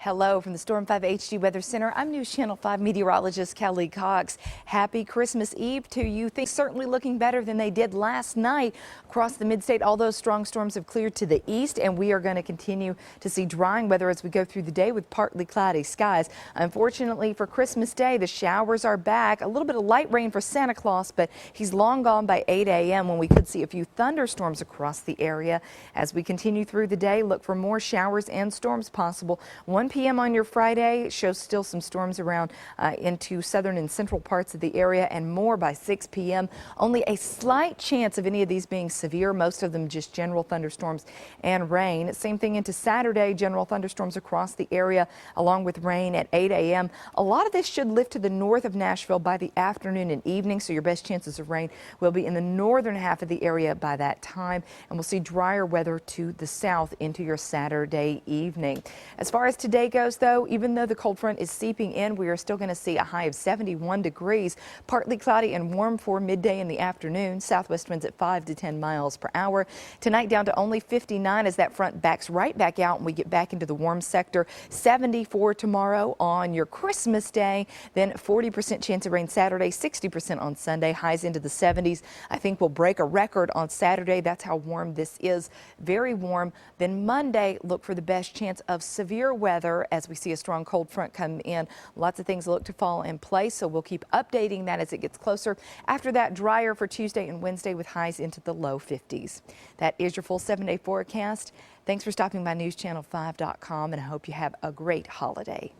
Hello from the Storm 5 HD Weather Center. I'm News Channel 5 meteorologist Kelly Cox. Happy Christmas Eve to you. Things certainly looking better than they did last night across the mid-state. All those strong storms have cleared to the east, and we are going to continue to see drying weather as we go through the day with partly cloudy skies. Unfortunately for Christmas Day, the showers are back. A little bit of light rain for Santa Claus, but he's long gone by 8 a.m. when we could see a few thunderstorms across the area. As we continue through the day, look for more showers and storms possible. 1 p.m. on your Friday shows still some storms around into southern and central parts of the area, and more by 6 p.m. Only a slight chance of any of these being severe, most of them just general thunderstorms and rain. Same thing into Saturday, general thunderstorms across the area along with rain at 8 a.m. A lot of this should lift to the north of Nashville by the afternoon and evening, so your best chances of rain will be in the northern half of the area by that time, and we'll see drier weather to the south into your Saturday evening. As far as today goes, though, even though the cold front is seeping in, we are still going to see a high of 71 degrees, partly cloudy and warm for midday in the afternoon. Southwest winds at 5 to 10 miles per hour. Tonight down to only 59 as that front backs right back out and we get back into the warm sector. 70 for tomorrow on your Christmas Day, then 40% chance of rain Saturday, 60% on Sunday, highs into the 70s. I think we'll break a record on Saturday. That's how warm this is. Very warm. Then Monday, look for the best chance of severe weather as we see a strong cold front come in. Lots of things look to fall in place, so we'll keep updating that as it gets closer. After that, drier for Tuesday and Wednesday with highs into the low 50s. That is your full 7-day forecast. Thanks for stopping by newschannel5.com, and I hope you have a great holiday.